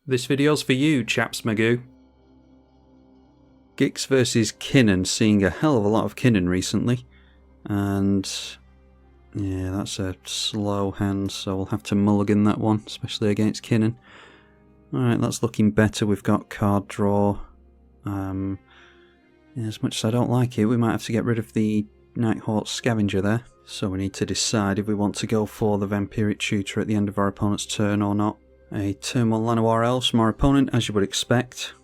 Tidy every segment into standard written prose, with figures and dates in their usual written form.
This video's for you, chaps magoo. Gix versus Kinnan, seeing a hell of a lot of Kinnan recently. And yeah, that's a slow hand, so we'll have to mulligan that one, especially against Kinnan. Alright, that's looking better. We've got card draw. As much as I don't like it, we might have to get rid of the Nighthawk Scavenger there. So we need to decide if we want to go for the Vampiric Tutor at the end of our opponent's turn or not. A turn 1 Llanowar Elves from our opponent, as you would expect.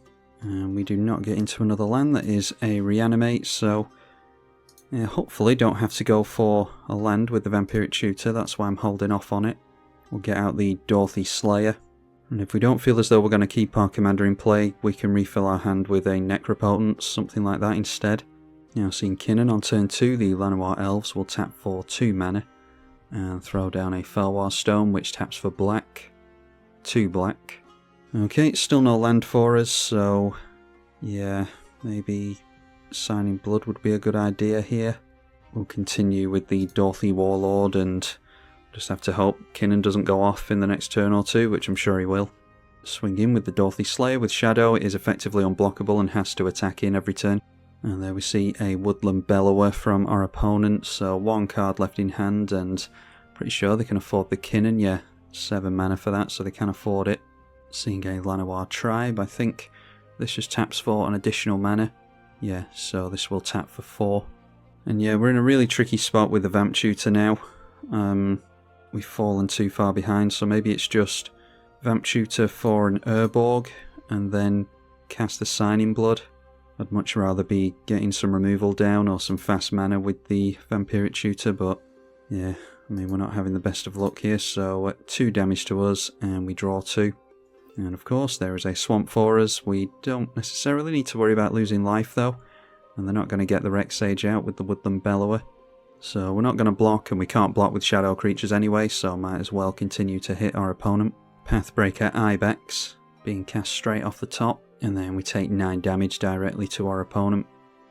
And we do not get into another land. That is a Reanimate, so yeah, hopefully don't have to go for a land with the Vampiric Tutor. That's why I'm holding off on it. We'll get out the Dorothy Slayer. And if we don't feel as though we're going to keep our commander in play, we can refill our hand with a Necropotent, something like that instead. Now seeing Kinnan on turn 2, the Llanowar Elves will tap for 2 mana and throw down a Felwar Stone, which taps for black. 2 black. Okay, still no land for us, so yeah, maybe signing blood would be a good idea here. We'll continue with the Dorothy Warlord and just have to hope Kinnan doesn't go off in the next turn or two, which I'm sure he will. Swing in with the Dorothy Slayer with Shadow. It is effectively unblockable and has to attack in every turn. And there we see a Woodland Bellower from our opponent, so 1 card left in hand, and pretty sure they can afford the Kinnan, yeah. 7 mana for that, so they can afford it. Seeing a Llanowar Tribe, I think this just taps for an additional mana. Yeah, so this will tap for 4. And yeah, we're in a really tricky spot with the Vamp Tutor now. We've fallen too far behind, so maybe it's just Vamp Tutor for an Urborg, and then cast the Signing Blood. I'd much rather be getting some removal down or some fast mana with the Vampiric Tutor, but yeah, I mean, we're not having the best of luck here, so 2 damage to us, and we draw 2. And of course, there is a swamp for us. We don't necessarily need to worry about losing life, though, and they're not going to get the Rex Sage out with the Woodland Bellower. So we're not going to block, and we can't block with shadow creatures anyway, so might as well continue to hit our opponent. Pathbreaker Ibex being cast straight off the top, and then we take 9 damage directly to our opponent.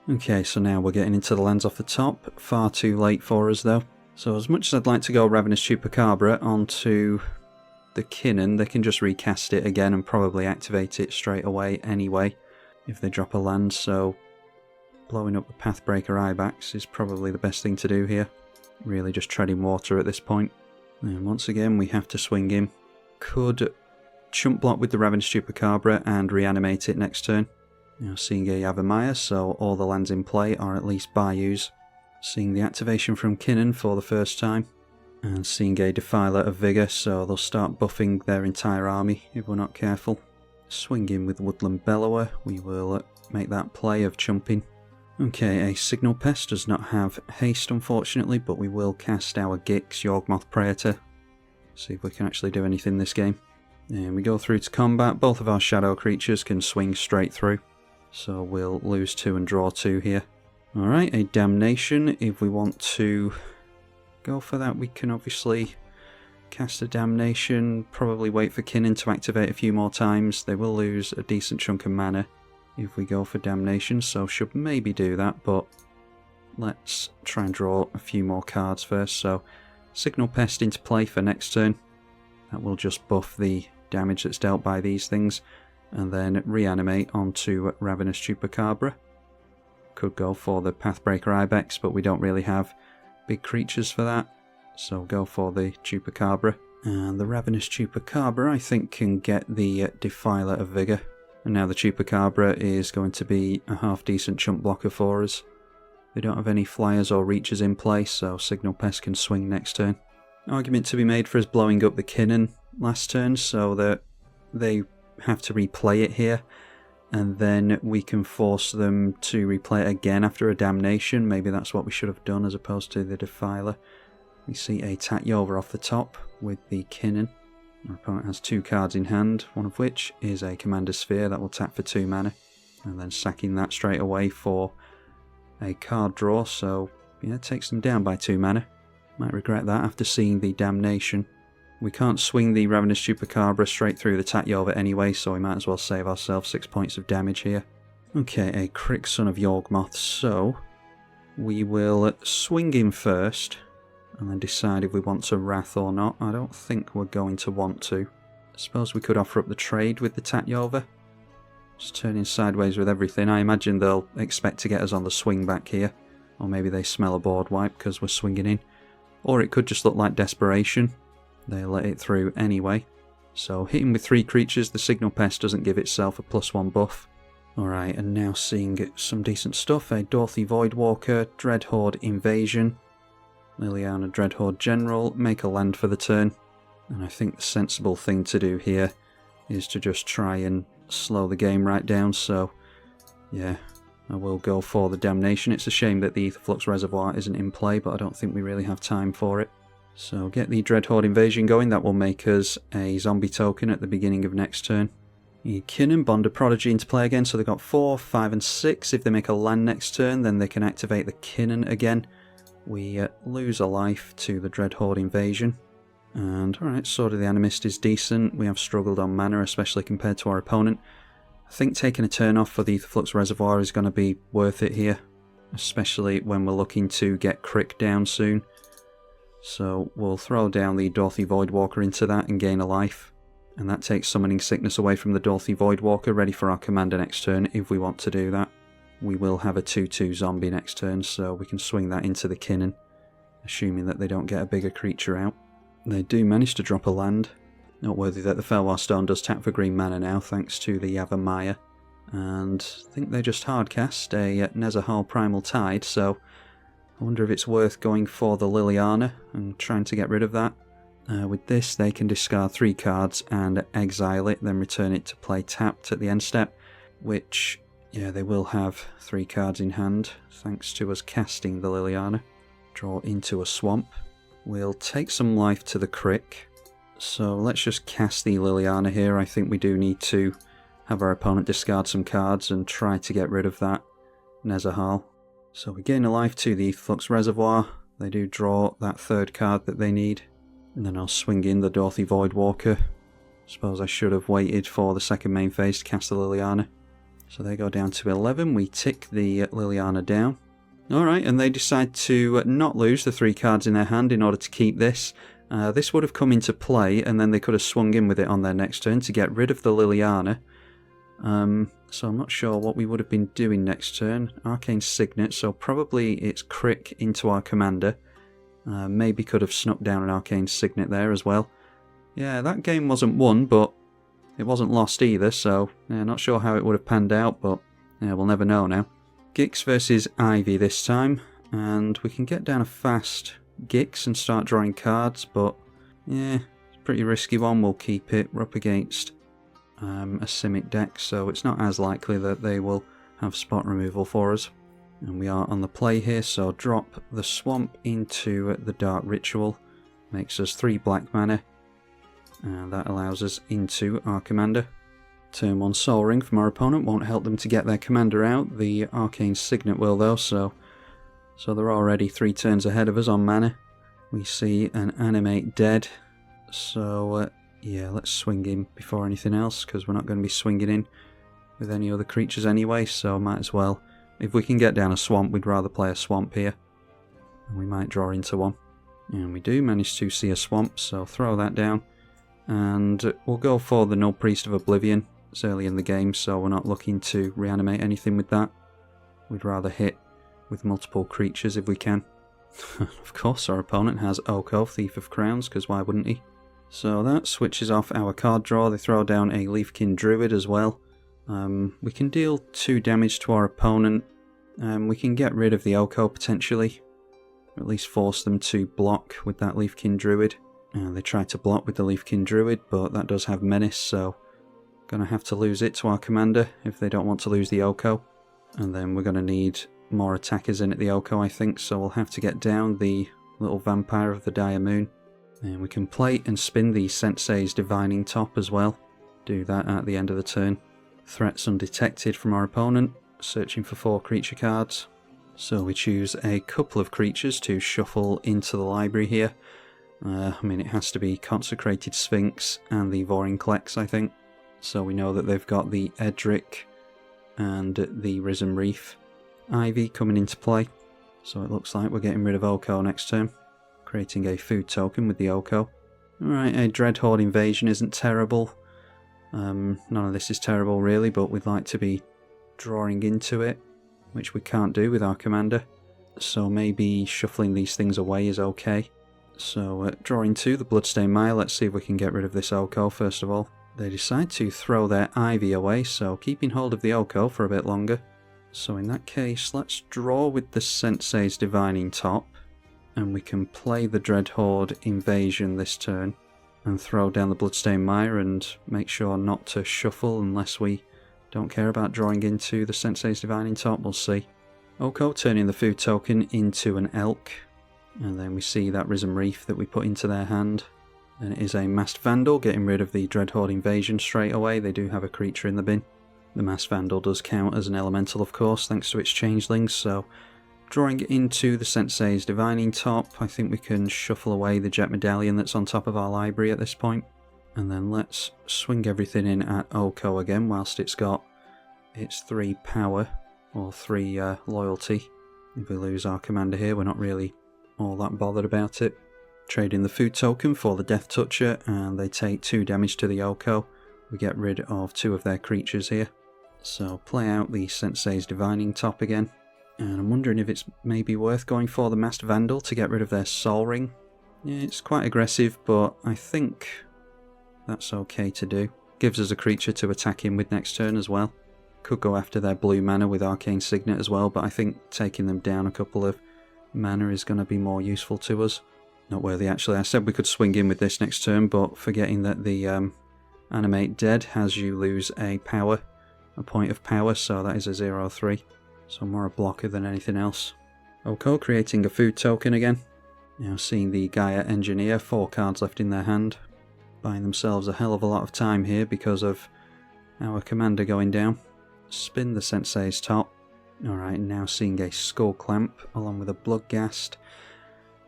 Okay, so now we're getting into the lands off the top. Far too late for us, though. So as much as I'd like to go Ravenous Chupacabra onto the Kinnan, they can just recast it again and probably activate it straight away anyway if they drop a land, so blowing up the Pathbreaker Ibex is probably the best thing to do here. Really just treading water at this point. And once again we have to swing in. Could chump block with the Ravenous Chupacabra and reanimate it next turn. Now seeing a Yavimaya, so all the lands in play are at least Bayous. Seeing the activation from Kinnan for the first time. And seeing a Defiler of Vigour, so they'll start buffing their entire army if we're not careful. Swing in with Woodland Bellower, we will make that play of chumping. Okay, a Signal Pest does not have haste unfortunately, but we will cast our Gix Yawgmoth Praetor. See if we can actually do anything this game. And we go through to combat. Both of our shadow creatures can swing straight through, so we'll lose 2 and draw 2 here. Alright, a Damnation. If we want to go for that, we can obviously cast a Damnation, probably wait for Kinnan to activate a few more times. They will lose a decent chunk of mana if we go for Damnation, so should maybe do that, but let's try and draw a few more cards first. So Signal Pest into play for next turn. That will just buff the damage that's dealt by these things, and then reanimate onto Ravenous Chupacabra. Could go for the Pathbreaker Ibex, but we don't really have big creatures for that, so go for the Chupacabra. And the Ravenous Chupacabra, I think, can get the Defiler of Vigour. And now the Chupacabra is going to be a half-decent chump blocker for us. They don't have any flyers or reaches in play, so Signal Pest can swing next turn. Argument to be made for us blowing up the Kinnan last turn, so that they have to replay it here, and then we can force them to replay it again after a Damnation. Maybe that's what we should have done as opposed to the Defiler. We see a Tatyova off the top with the Kinnan. Our opponent has 2 cards in hand, one of which is a Commander Sphere that will tap for 2 mana, and then sacking that straight away for a card draw, so yeah, it takes them down by 2 mana. Might regret that after seeing the Damnation. We can't swing the Ravenous Chupacabra straight through the Tatyova anyway, so we might as well save ourselves 6 points of damage here. Okay, a Crick Son of Yawgmoth, so we will swing in first, and then decide if we want to Wrath or not. I don't think we're going to want to. suppose we could offer up the trade with the Tatyova. Just turning sideways with everything. I imagine they'll expect to get us on the swing back here. Or maybe they smell a board wipe because we're swinging in. Or it could just look like desperation. They let it through anyway. So hitting with 3 creatures, the Signal Pest doesn't give itself a +1 buff. Alright, and now seeing some decent stuff. A Dorothy Voidwalker, Dreadhorde Invasion, Liliana Dreadhorde General, make a land for the turn. And I think the sensible thing to do here is to just try and slow the game right down. So yeah, I will go for the Damnation. It's a shame that the Aetherflux Reservoir isn't in play, but I don't think we really have time for it. So get the Dreadhorde Invasion going. That will make us a zombie token at the beginning of next turn. The Kinnan, Bond of Prodigy into play again, so they've got 4, 5 and 6. If they make a land next turn, then they can activate the Kinnan again. We lose a life to the Dreadhorde Invasion. And alright, Sword of the Animist is decent. We have struggled on mana, especially compared to our opponent. I think taking a turn off for the Aetherflux Reservoir is going to be worth it here, especially when we're looking to get Crick down soon. So we'll throw down the Dorothy Voidwalker into that and gain a life. And that takes Summoning Sickness away from the Dorothy Voidwalker, ready for our commander next turn if we want to do that. We will have a 2/2 zombie next turn, so we can swing that into the Kinnan, assuming that they don't get a bigger creature out. They do manage to drop a land. Noteworthy that the Felwar Stone does tap for green mana now, thanks to the Yavimaya. And I think they just hardcast a Nezahal Primal Tide, so I wonder if it's worth going for the Liliana and trying to get rid of that. With this, they can discard 3 cards and exile it, then return it to play tapped at the end step, which, yeah, they will have 3 cards in hand, thanks to us casting the Liliana. Draw into a swamp. We'll take some life to the Crick. So let's just cast the Liliana here. I think we do need to have our opponent discard some cards and try to get rid of that Nezahal. So we gain a life to the Aetherflux Reservoir. They do draw that 3rd card that they need. And then I'll swing in the Dorothy Voidwalker. Suppose I should have waited for the second main phase to cast the Liliana. So they go down to 11. We tick the Liliana down. Alright, and they decide to not lose the 3 cards in their hand in order to keep this. This would have come into play, and then they could have swung in with it on their next turn to get rid of the Liliana. So I'm not sure what we would have been doing next turn. Arcane Signet, so probably it's Crick into our commander. Maybe could have snuck down an Arcane Signet there as well. Yeah, that game wasn't won, but it wasn't lost either, so yeah, not sure how it would have panned out, but yeah, we'll never know now. Gix versus Ivy this time, and we can get down a fast Gix and start drawing cards, but yeah, it's a pretty risky one. We'll keep it. We're up against a Simic deck, so it's not as likely that they will have spot removal for us. And we are on the play here, so drop the Swamp into the Dark Ritual. Makes us 3 black mana, and that allows us into our commander. Turn 1 Soul Ring from our opponent won't help them to get their commander out. The Arcane Signet will though, so they're already 3 turns ahead of us on mana. We see an Animate dead, so yeah, let's swing in before anything else, because we're not going to be swinging in with any other creatures anyway, so might as well. If we can get down a swamp, we'd rather play a swamp here. And we might draw into one. And we do manage to see a swamp, so throw that down. And we'll go for the Null Priest of Oblivion. It's early in the game, so we're not looking to reanimate anything with that. We'd rather hit with multiple creatures if we can. Of course, our opponent has Oko, Thief of Crowns, because why wouldn't he? So that switches off our card draw. They throw down a Leafkin Druid as well. We can deal 2 damage to our opponent. We can get rid of the Oko potentially. Or at least force them to block with that Leafkin Druid. They try to block with the Leafkin Druid, but that does have Menace, so gonna have to lose it to our commander if they don't want to lose the Oko. And then we're gonna need more attackers in at the Oko, I think, so we'll have to get down the little Vampire of the Dire Moon. And we can play and spin the Sensei's Divining Top as well. Do that at the end of the turn. Threats undetected from our opponent, searching for 4 creature cards. So we choose a couple of creatures to shuffle into the library here. I mean, it has to be Consecrated Sphinx and the Vorinclex, I think. So we know that they've got the Edric and the Risen Reef. Ivy coming into play. So it looks like we're getting rid of Oko next turn. Creating a food token with the Oko. Alright, a Dreadhorde invasion isn't terrible. None of this is terrible really, but we'd like to be drawing into it, which we can't do with our commander. So maybe shuffling these things away is okay. So drawing to the Bloodstained Mire, let's see if we can get rid of this Oko first of all. They decide to throw their Ivy away, so keeping hold of the Oko for a bit longer. So in that case, let's draw with the Sensei's Divining Top, and we can play the Dreadhorde invasion this turn, and throw down the Bloodstained Mire and make sure not to shuffle unless we don't care about drawing into the Sensei's Divining Top, we'll see. Oko turning the food token into an Elk, and then we see that Risen Reef that we put into their hand. And it is a Masked Vandal, getting rid of the Dreadhorde invasion straight away. They do have a creature in the bin. The Masked Vandal does count as an elemental, of course, thanks to its changelings, so drawing into the Sensei's Divining Top, I think we can shuffle away the Jet Medallion that's on top of our library at this point. And then let's swing everything in at Oko again, whilst it's got its 3 power, or 3 loyalty. If we lose our commander here, we're not really all that bothered about it. Trading the food token for the Death Toucher, and they take 2 damage to the Oko. We get rid of 2 of their creatures here. So play out the Sensei's Divining Top again. And I'm wondering if it's maybe worth going for the Masked Vandal to get rid of their Soul Ring. Yeah, it's quite aggressive, but I think that's okay to do. Gives us a creature to attack him with next turn as well. Could go after their blue mana with Arcane Signet as well, but I think taking them down a couple of mana is going to be more useful to us. Noteworthy actually, I said we could swing in with this next turn, but forgetting that the Animate Dead has you lose a point of power, so that is a 0/3. So more a blocker than anything else. Oko creating a food token again. Now seeing the Gaia Engineer, 4 cards left in their hand. Buying themselves a hell of a lot of time here because of our commander going down. Spin the Sensei's Top. Alright, now seeing a Skull Clamp along with a Bloodghast.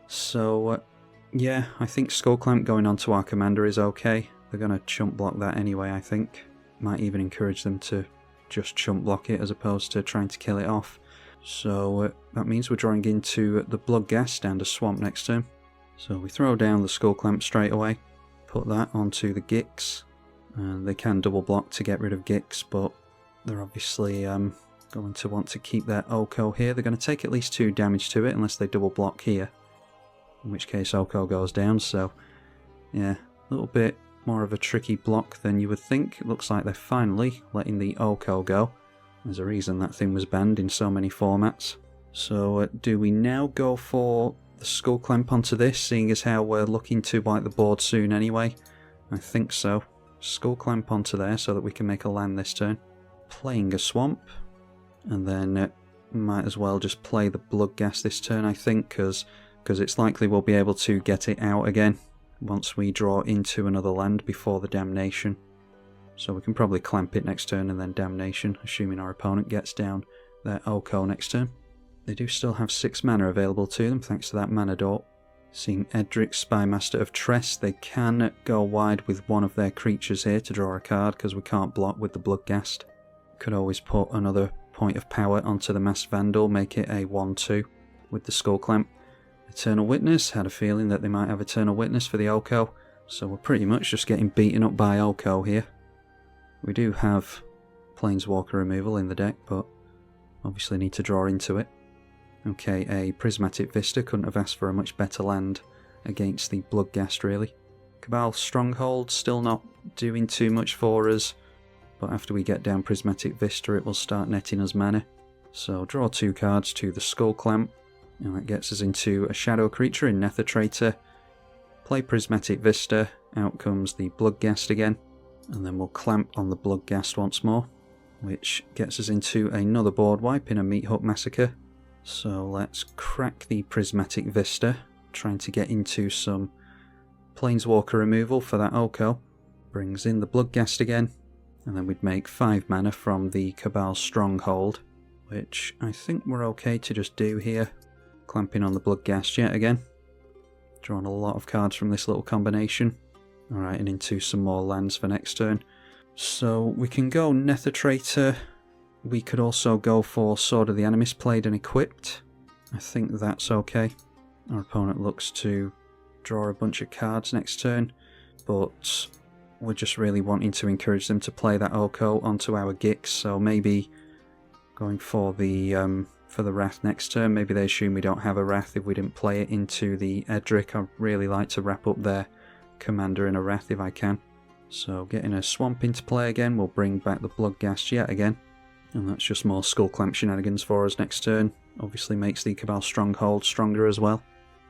So yeah, I think Skull Clamp going onto our commander is okay. They're going to chump block that anyway, I think. Might even encourage them to just chump block it as opposed to trying to kill it off. So that means we're drawing into the Bloodghast and a Swamp next turn. So we throw down the Skull Clamp straight away. Put that onto the Gix. And they can double block to get rid of Gix, but they're obviously going to want to keep their Oko here. They're going to take at least 2 damage to it unless they double block here. In which case Oko goes down, so yeah, a little bit more of a tricky block than you would think. It looks like they're finally letting the Oko go. There's a reason that thing was banned in so many formats. So do we now go for the Skull Clamp onto this, seeing as how we're looking to wipe the board soon anyway? I think so. Skull Clamp onto there so that we can make a land this turn. Playing a Swamp, and then might as well just play the Bloodghast this turn, I think, because it's likely we'll be able to get it out again once we draw into another land before the Damnation. So we can probably clamp it next turn and then Damnation, assuming our opponent gets down their Oko next turn. They do still have 6 mana available to them thanks to that mana dot. Seeing Edric, Spymaster of Tress, they can go wide with one of their creatures here to draw a card because we can't block with the Bloodghast. Could always put another point of power onto the Masked Vandal, make it a 1/2 with the Skull Clamp. Eternal Witness, had a feeling that they might have Eternal Witness for the Oko, so we're pretty much just getting beaten up by Oko here. We do have Planeswalker removal in the deck, but obviously need to draw into it. Okay, a Prismatic Vista, couldn't have asked for a much better land against the Bloodghast really. Cabal Stronghold, still not doing too much for us, but after we get down Prismatic Vista it will start netting us mana. So draw 2 cards to the Skull Clamp. And that gets us into a shadow creature in Nether Traitor. Play Prismatic Vista, out comes the Bloodghast again, and then we'll clamp on the Bloodghast once more, which gets us into another board wipe in a Meat Hook Massacre. So let's crack the Prismatic Vista, trying to get into some Planeswalker removal for that Oko. Brings in the Bloodghast again, and then we'd make 5 mana from the Cabal Stronghold, which I think we're okay to just do here. Clamping on the Bloodghast yet again. Drawing a lot of cards from this little combination. Alright, and into some more lands for next turn. So we can go Nether Traitor. We could also go for Sword of the Animist played and equipped. I think that's okay. Our opponent looks to draw a bunch of cards next turn. but we're just really wanting to encourage them to play that Oko onto our Gix, so maybe going for the Wrath next turn. Maybe they assume we don't have a Wrath if we didn't play it into the Edric. I'd really like to wrap up their commander in a Wrath if I can. So getting a Swamp into play again will bring back the Bloodghast yet again. And that's just more Skull Clamp shenanigans for us next turn. Obviously makes the Cabal Stronghold stronger as well.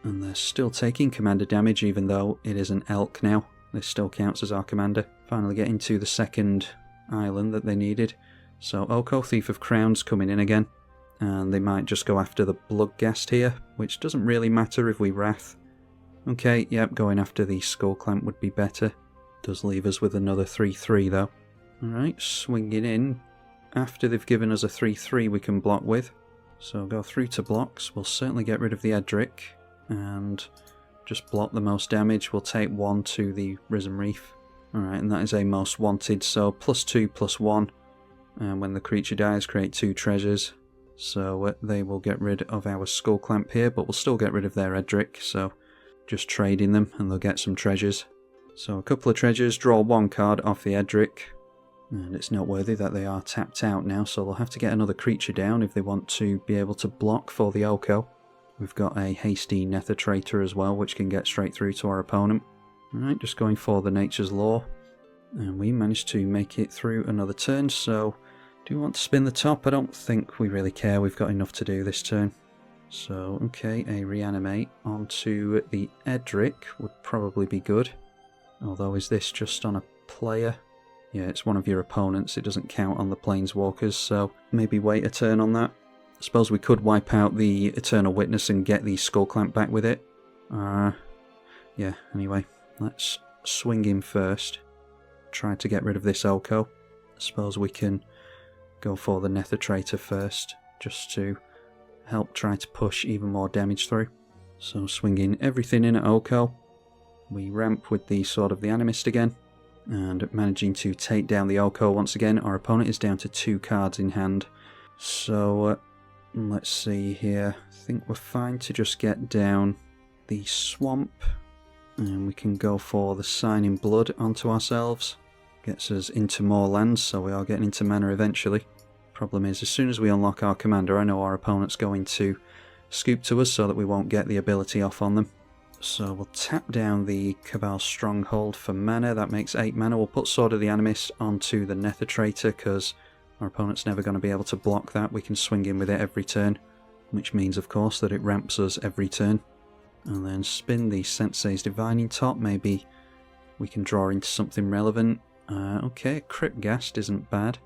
And they're still taking commander damage even though it is an Elk now. This still counts as our commander. Finally getting to the second island that they needed. So Oko, Thief of Crowns coming in again. And they might just go after the Bloodghast here, which doesn't really matter if we Wrath. Okay, yep, going after the Skull Clamp would be better. Does leave us with another 3-3 though. Alright, swinging in. After they've given us a 3-3 we can block with. So go through to blocks. We'll certainly get rid of the Edric. And just block the most damage. We'll take 1 to the Risen Reef. Alright, and that is a most wanted. So +2/+1. And when the creature dies, create 2 treasures. So they will get rid of our Skull Clamp here, but we'll still get rid of their Edric. So just trading them and they'll get some treasures. So a couple of treasures, draw 1 card off the Edric. And it's noteworthy that they are tapped out now, so they'll have to get another creature down if they want to be able to block for the Oko. We've got a hasty Nether Traitor as well, which can get straight through to our opponent. Alright, just going for the Nature's Law. And we managed to make it through another turn, so do we want to spin the top? I don't think we really care, we've got enough to do this turn. So, okay, a Reanimate onto the Edric would probably be good. Although, is this just on a player? Yeah, it's one of your opponents, it doesn't count on the Planeswalkers, so maybe wait a turn on that. I suppose we could wipe out the Eternal Witness and get the Skull Clamp back with it. Yeah, anyway, let's swing in first. Try to get rid of this Oko. I suppose we can go for the Nether Traitor first, just to help try to push even more damage through. So swinging everything in at Oko. We ramp with the Sword of the Animist again, and managing to take down the Oko once again. Our opponent is down to 2 cards in hand. So let's see here. I think we're fine to just get down the Swamp, and we can go for the Sign in Blood onto ourselves. Gets us into more lands, so we are getting into mana eventually. Problem is, as soon as we unlock our commander, I know our opponent's going to scoop to us so that we won't get the ability off on them. So we'll tap down the Cabal Stronghold for mana. That makes 8 mana. We'll put Sword of the Animist onto the Nether Traitor because our opponent's never going to be able to block that. We can swing in with it every turn, which means, of course, that it ramps us every turn. And then spin the Sensei's Divining Top. Maybe we can draw into something relevant. Okay, Cryptghast isn't bad.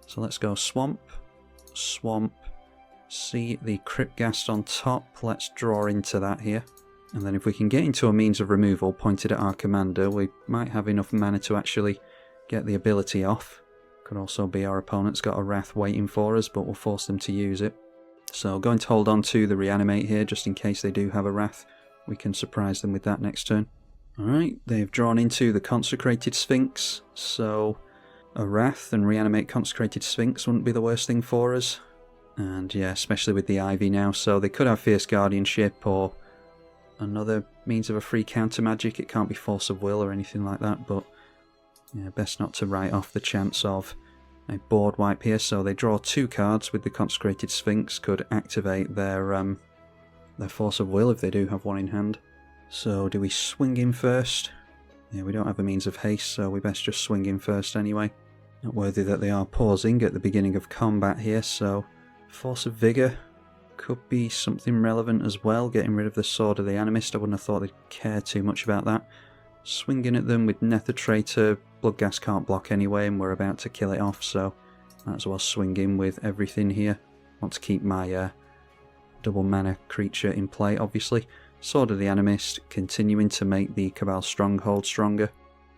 So let's go Swamp, Swamp, see the Cryptghast on top. Let's draw into that here. And then if we can get into a means of removal pointed at our commander, we might have enough mana to actually get the ability off. Could also be our opponent's got a Wrath waiting for us, but we'll force them to use it. So going to hold on to the Reanimate here, just in case they do have a Wrath. We can surprise them with that next turn. Alright, they've drawn into the Consecrated Sphinx, so a Wrath and Reanimate Consecrated Sphinx wouldn't be the worst thing for us. And yeah, especially with the Ivy now, so they could have Fierce Guardianship or another means of a free counter magic. It can't be Force of Will or anything like that, but yeah, best not to write off the chance of a board wipe here. So they draw 2 cards with the Consecrated Sphinx, could activate their Force of Will if they do have one in hand. So do we swing in first? Yeah, we don't have a means of haste, so we best just swing in first anyway. Noteworthy that they are pausing at the beginning of combat here, so Force of Vigour could be something relevant as well, getting rid of the Sword of the Animist. I wouldn't have thought they'd care too much about that. Swinging at them with Nether Traitor. Bloodghast can't block anyway, and we're about to kill it off, so might as well swing in with everything here. Want to keep my double mana creature in play, obviously. Sword of the Animist, continuing to make the Cabal Stronghold stronger.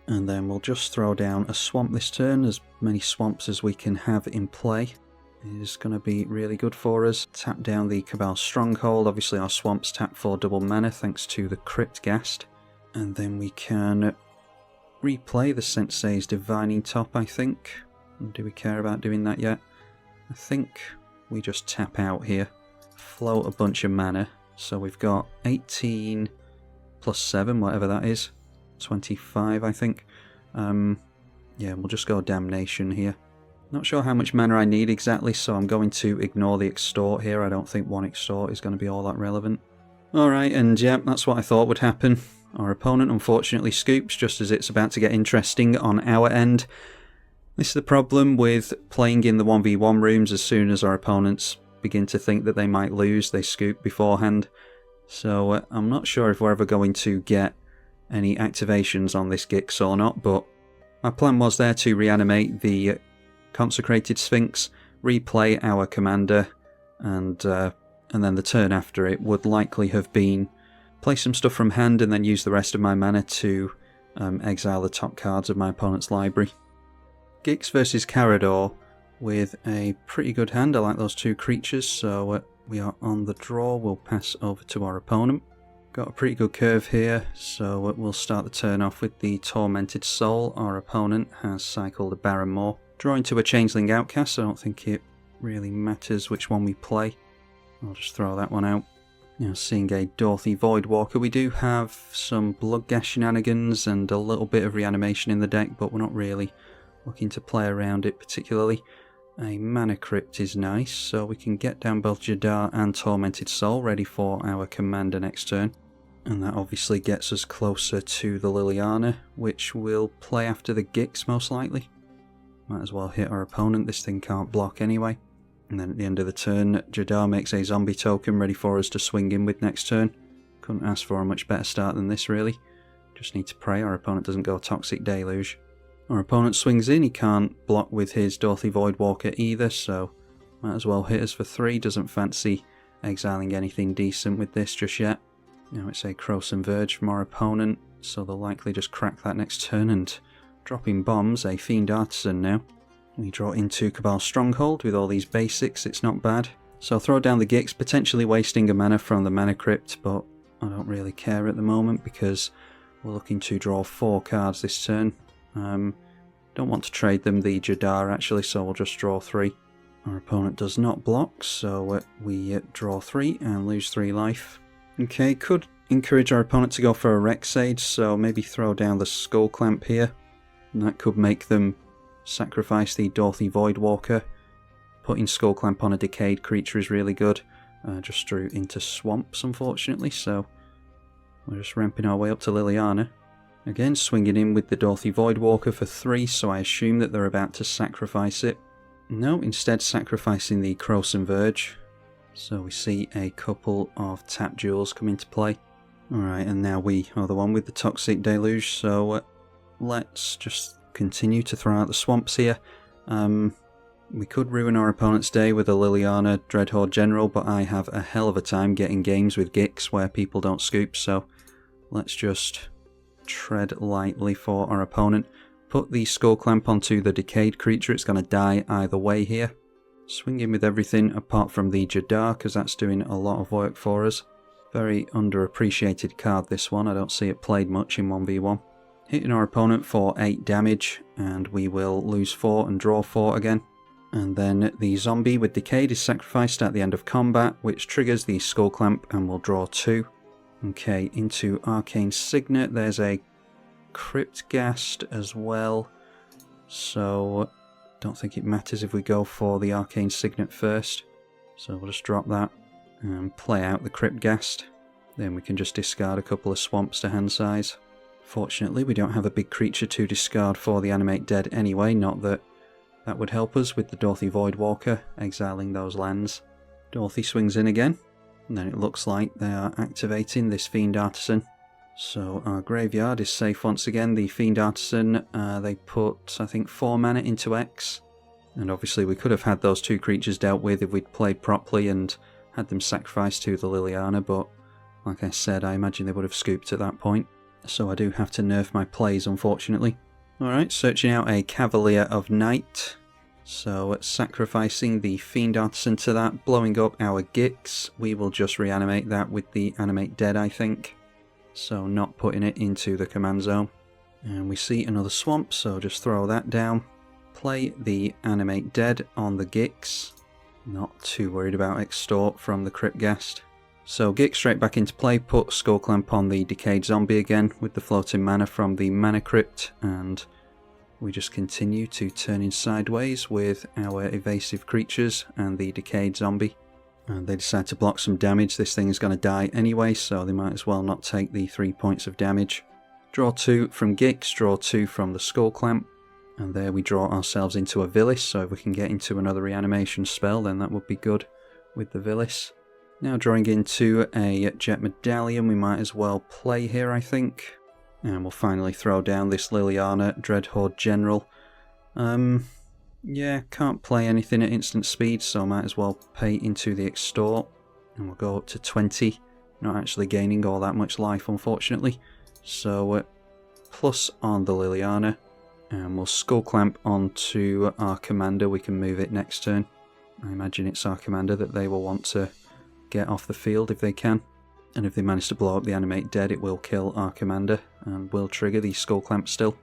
And then we'll just throw down a Swamp this turn, as many Swamps as we can have in play. Is going to be really good for us. Tap down the Cabal Stronghold. Obviously our Swamps tap for double mana thanks to the Cryptghast. And then we can replay the Sensei's Divining Top, I think. Do we care about doing that yet? I think we just tap out here. Float a bunch of mana. So we've got 18 plus 7, whatever that is. 25, I think. Yeah, we'll just go Damnation here. Not sure how much mana I need exactly, so I'm going to ignore the Extort here. I don't think one Extort is going to be all that relevant. Alright, and yeah, that's what I thought would happen. Our opponent unfortunately scoops just as it's about to get interesting on our end. This is the problem with playing in the 1v1 rooms. As soon as our opponents begin to think that they might lose, they scoop beforehand. So I'm not sure if we're ever going to get any activations on this Gix or not, but my plan was there to reanimate the Consecrated Sphinx, replay our commander, and then the turn after it would likely have been play some stuff from hand and then use the rest of my mana to exile the top cards of my opponent's library. Gix versus Karador with a pretty good hand. I like those two creatures, so we are on the draw. We'll pass over to our opponent. Got a pretty good curve here, so we'll start the turn off with the Tormented Soul. Our opponent has cycled a Barrymore. Drawing to a Changeling Outcast. I don't think it really matters which one we play. I'll just throw that one out. Now, seeing a Dorothy Voidwalker, we do have some Bloodghast shenanigans and a little bit of reanimation in the deck, but we're not really looking to play around it particularly. A Mana Crypt is nice, so we can get down both Jadar and Tormented Soul ready for our commander next turn. And that obviously gets us closer to the Liliana, which we'll play after the Gix most likely. Might as well hit our opponent, this thing can't block anyway. And then at the end of the turn, Jadar makes a zombie token ready for us to swing in with next turn. Couldn't ask for a much better start than this really. Just need to pray our opponent doesn't go Toxic Deluge. Our opponent swings in, he can't block with his Dorothy Voidwalker either, so might as well hit us for 3. Doesn't fancy exiling anything decent with this just yet. Now it's a Croson Verge from our opponent, so they'll likely just crack that next turn and dropping bombs, a Fiend Artisan now. We draw into Cabal Stronghold with all these basics, it's not bad. So I'll throw down the Gix, potentially wasting a mana from the Mana Crypt, but I don't really care at the moment because we're looking to draw 4 cards this turn. Don't want to trade them the Jadar actually, so we'll just draw 3. Our opponent does not block, so we draw 3 and lose 3 life. Okay, could encourage our opponent to go for a Rex Sage, so maybe throw down the Skull Clamp here. And that could make them sacrifice the Dorothy Voidwalker. Putting Skull Clamp on a decayed creature is really good. Just drew into swamps unfortunately, so we're just ramping our way up to Liliana. Again, swinging in with the Dorothy Voidwalker for 3, so I assume that they're about to sacrifice it. No, instead sacrificing the Croson Verge. So we see a couple of tap jewels come into play. Alright, and now we are the one with the Toxic Deluge, so let's just continue to throw out the swamps here. We could ruin our opponent's day with a Liliana Dreadhorde General, but I have a hell of a time getting games with Gix where people don't scoop, so let's just tread lightly for our opponent. Put the Skull Clamp onto the decayed creature, it's going to die either way here. Swing in with everything apart from the Jadar, because that's doing a lot of work for us. Very underappreciated card this one, I don't see it played much in 1v1. Hitting our opponent for 8 damage, and we will lose 4 and draw 4 again. And then the zombie with Decayed is sacrificed at the end of combat, which triggers the Skull Clamp and will draw 2. Okay, into Arcane Signet, there's a Cryptghast as well, so don't think it matters if we go for the Arcane Signet first. So we'll just drop that and play out the Cryptghast. Then we can just discard a couple of swamps to hand size. Fortunately, we don't have a big creature to discard for the Animate Dead anyway, not that that would help us with the Dorothy Voidwalker, exiling those lands. Dorothy swings in again, and then it looks like they are activating this Fiend Artisan. So our graveyard is safe once again. The Fiend Artisan, they put, I think, 4 mana into X. And obviously we could have had those 2 creatures dealt with if we'd played properly and had them sacrificed to the Liliana, but like I said, I imagine they would have scooped at that point. So I do have to nerf my plays, unfortunately. Alright, searching out a Cavalier of Night. So sacrificing the Fiend Artisan to that, blowing up our Gix. We will just reanimate that with the Animate Dead, I think. So not putting it into the command zone. And we see another swamp, so just throw that down. Play the Animate Dead on the Gix. Not too worried about Extort from the Cryptghast. So Gix straight back into play, put Skull Clamp on the Decayed Zombie again with the floating mana from the Mana Crypt, and we just continue to turn in sideways with our evasive creatures and the Decayed Zombie. And they decide to block some damage. This thing is going to die anyway, so they might as well not take the 3 points of damage. Draw 2 from Gix, draw 2 from the Skull Clamp, and there we draw ourselves into a Villis, so if we can get into another reanimation spell then that would be good with the Villis. Now drawing into a Jet Medallion, we might as well play here I think. And we'll finally throw down this Liliana Dreadhorde General. Yeah, can't play anything at instant speed, so I might as well pay into the Extort. And we'll go up to 20, not actually gaining all that much life unfortunately. So plus on the Liliana, and we'll Skull Clamp onto our commander. We can move it next turn. I imagine it's our commander that they will want to get off the field if they can. And if they manage to blow up the Animate Dead, it will kill our commander and will trigger the Skull Clamp still.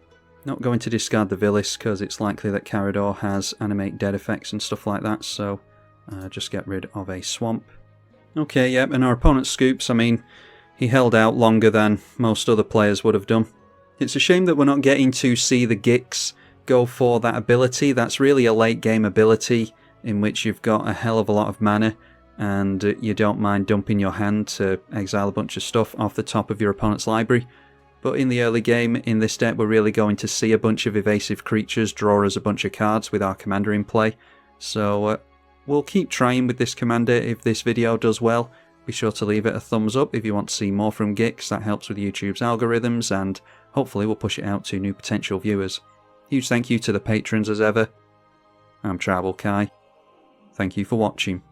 Not going to discard the Villis because it's likely that Karador has Animate Dead effects and stuff like that, so just get rid of a Swamp. Okay, yep, and our opponent scoops. I mean, he held out longer than most other players would have done. It's a shame that we're not getting to see the Gix go for that ability. That's really a late game ability in which you've got a hell of a lot of mana and you don't mind dumping your hand to exile a bunch of stuff off the top of your opponent's library. But in the early game, in this deck, we're really going to see a bunch of evasive creatures draw us a bunch of cards with our commander in play. So we'll keep trying with this commander if this video does well. Be sure to leave it a thumbs up if you want to see more from Gix. That helps with YouTube's algorithms and hopefully we'll push it out to new potential viewers. Huge thank you to the patrons as ever. I'm tribalkai. Thank you for watching.